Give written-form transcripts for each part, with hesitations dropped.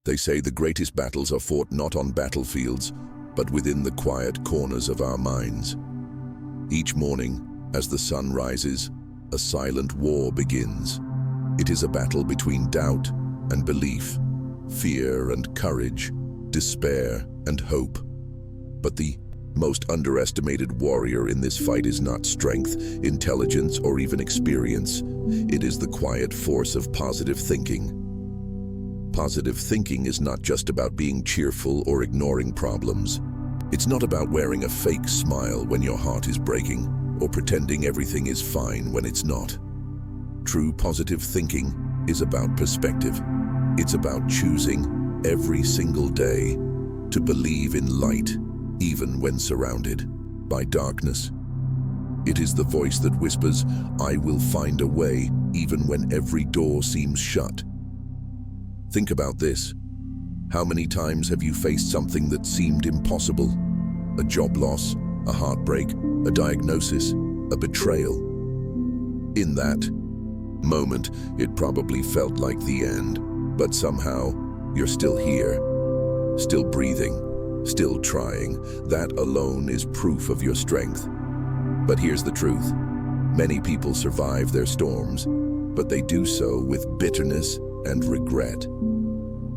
They say the greatest battles are fought not on battlefields, but within the quiet corners of our minds. Each morning, as the sun rises, a silent war begins. It is a battle between doubt and belief, fear and courage, despair and hope. But the most underestimated warrior in this fight is not strength, intelligence, or even experience. It is the quiet force of positive thinking. Positive thinking is not just about being cheerful or ignoring problems. It's not about wearing a fake smile when your heart is breaking, or pretending everything is fine when it's not. True positive thinking is about perspective. It's about choosing every single day to believe in light, even when surrounded by darkness. It is the voice that whispers, "I will find a way," even when every door seems shut. Think about this. How many times have you faced something that seemed impossible? A job loss, a heartbreak, a diagnosis, a betrayal. In that moment, it probably felt like the end, but somehow you're still here, still breathing, still trying. That alone is proof of your strength. But here's the truth. Many people survive their storms, but they do so with bitterness and regret.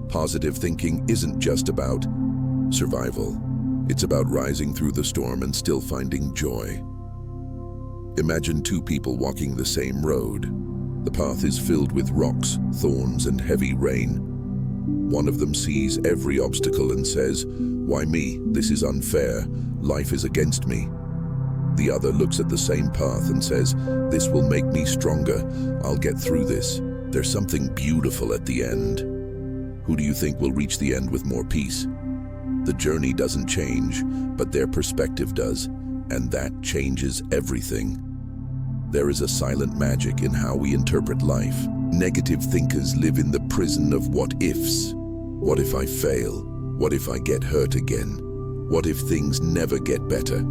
Positive thinking isn't just about survival. It's about rising through the storm and still finding joy. Imagine two people walking the same road. The path is filled with rocks, thorns, and heavy rain. One of them sees every obstacle and says, "Why me? This is unfair. Life is against me." The other looks at the same path and says, "This will make me stronger. I'll get through this. There's something beautiful at the end." Who do you think will reach the end with more peace? The journey doesn't change, but their perspective does, and that changes everything. There is a silent magic in how we interpret life. Negative thinkers live in the prison of what-ifs. What if I fail? What if I get hurt again? What if things never get better?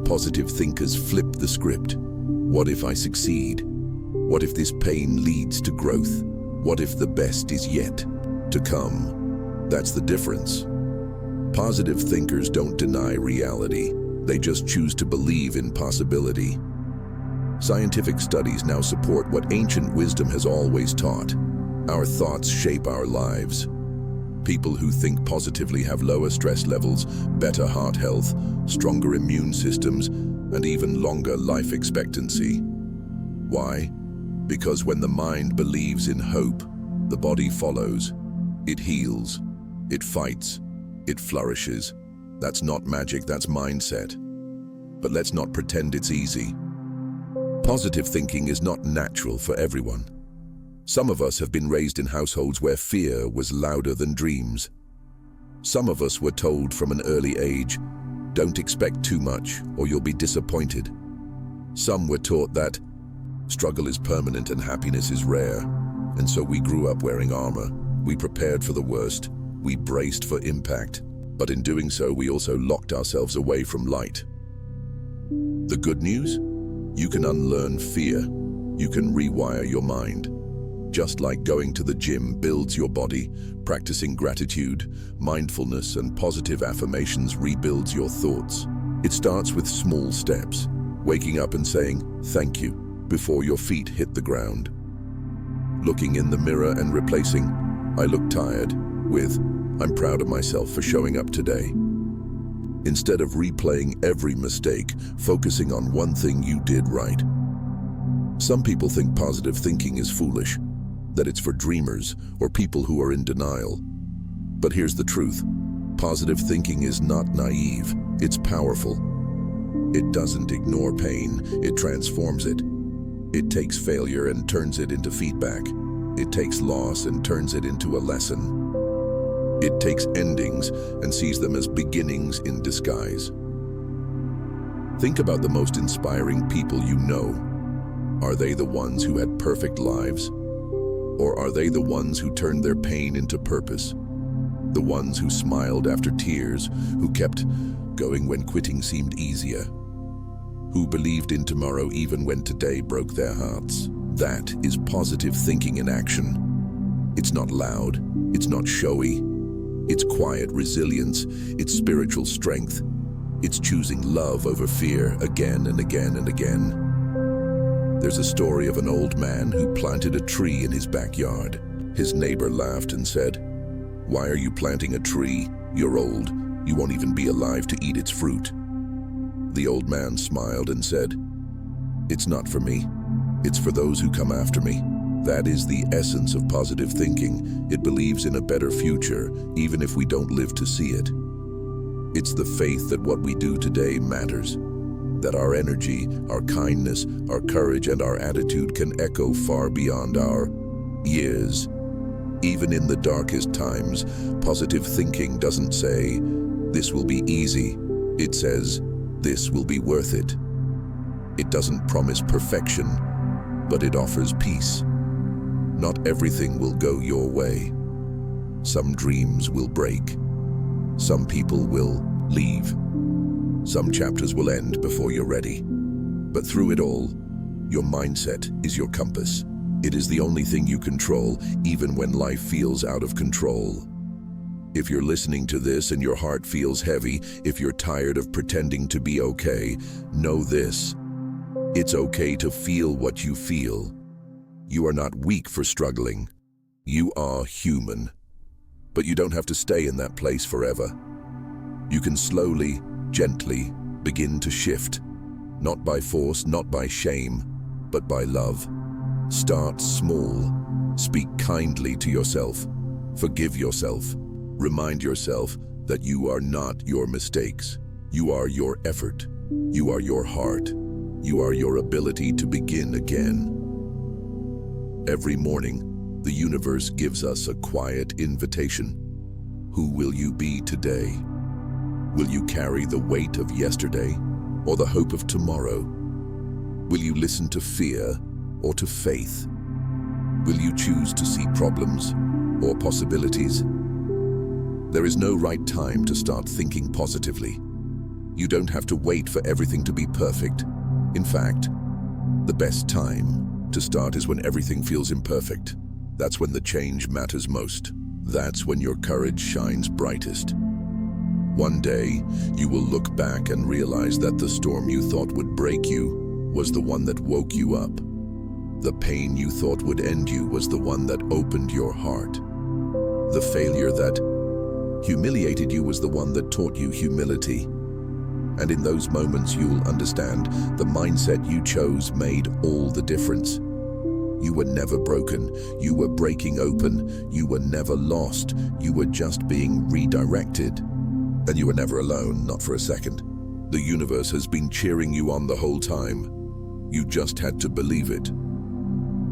Positive thinkers flip the script. What if I succeed? What if this pain leads to growth? What if the best is yet to come? That's the difference. Positive thinkers don't deny reality. They just choose to believe in possibility. Scientific studies now support what ancient wisdom has always taught. Our thoughts shape our lives. People who think positively have lower stress levels, better heart health, stronger immune systems, and even longer life expectancy. Why? Because when the mind believes in hope, the body follows. It heals, it fights, it flourishes. That's not magic, that's mindset. But let's not pretend it's easy. Positive thinking is not natural for everyone. Some of us have been raised in households where fear was louder than dreams. Some of us were told from an early age, "Don't expect too much or you'll be disappointed." Some were taught that struggle is permanent and happiness is rare. And so we grew up wearing armor. We prepared for the worst. We braced for impact. But in doing so, we also locked ourselves away from light. The good news? You can unlearn fear. You can rewire your mind. Just like going to the gym builds your body, practicing gratitude, mindfulness, and positive affirmations rebuilds your thoughts. It starts with small steps, waking up and saying, "Thank you," before your feet hit the ground. Looking in the mirror and replacing, "I look tired," with, "I'm proud of myself for showing up today." Instead of replaying every mistake, focusing on one thing you did right. Some people think positive thinking is foolish, that it's for dreamers or people who are in denial. But here's the truth. Positive thinking is not naive, it's powerful. It doesn't ignore pain, it transforms it. It takes failure and turns it into feedback. It takes loss and turns it into a lesson. It takes endings and sees them as beginnings in disguise. Think about the most inspiring people you know. Are they the ones who had perfect lives? Or are they the ones who turned their pain into purpose? The ones who smiled after tears, who kept going when quitting seemed easier? Who believed in tomorrow even when today broke their hearts? That is positive thinking in action. It's not loud, it's not showy, It's quiet resilience, it's spiritual strength. It's choosing love over fear again and again and again. There's a story of an old man who planted a tree in his backyard. His neighbor laughed and said, "Why are you planting a tree? You're old. You won't even be alive to eat its fruit." The old man smiled and said, "It's not for me. It's for those who come after me." That is the essence of positive thinking. It believes in a better future, even if we don't live to see it. It's the faith that what we do today matters, that our energy, our kindness, our courage, and our attitude can echo far beyond our years. Even in the darkest times, positive thinking doesn't say, "This will be easy." It says, "This will be worth it." It doesn't promise perfection, but it offers peace. Not everything will go your way. Some dreams will break. Some people will leave. Some chapters will end before you're ready. But through it all, your mindset is your compass. It is the only thing you control, even when life feels out of control. If you're listening to this and your heart feels heavy, if you're tired of pretending to be okay, know this. It's okay to feel what you feel. You are not weak for struggling. You are human. But you don't have to stay in that place forever. You can slowly, gently begin to shift. Not by force, not by shame, but by love. Start small. Speak kindly to yourself. Forgive yourself. Remind yourself that you are not your mistakes. You are your effort. You are your heart. You are your ability to begin again. Every morning, the universe gives us a quiet invitation. Who will you be today? Will you carry the weight of yesterday or the hope of tomorrow? Will you listen to fear or to faith? Will you choose to see problems or possibilities? There is no right time to start thinking positively. You don't have to wait for everything to be perfect. In fact, the best time to start is when everything feels imperfect. That's when the change matters most. That's when your courage shines brightest. One day, you will look back and realize that the storm you thought would break you was the one that woke you up. The pain you thought would end you was the one that opened your heart. The failure that humiliated you was the one that taught you humility. And in those moments, you'll understand the mindset you chose made all the difference. You were never broken. You were breaking open. You were never lost. You were just being redirected. And you were never alone, not for a second. The universe has been cheering you on the whole time. You just had to believe it.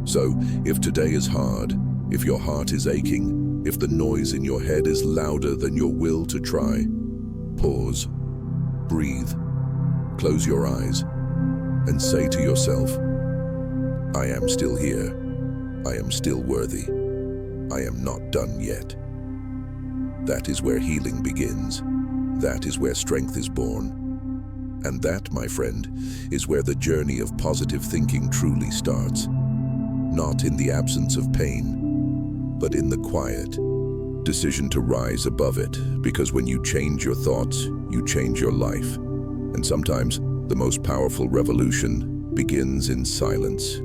So, if today is hard, if your heart is aching, if the noise in your head is louder than your will to try, pause. Breathe, close your eyes, and say to yourself, "I am still here. I am still worthy. I am not done yet." That is where healing begins. That is where strength is born. And that, my friend, is where the journey of positive thinking truly starts. Not in the absence of pain, but in the quiet decision to rise above it, because when you change your thoughts, you change your life. And sometimes the most powerful revolution begins in silence.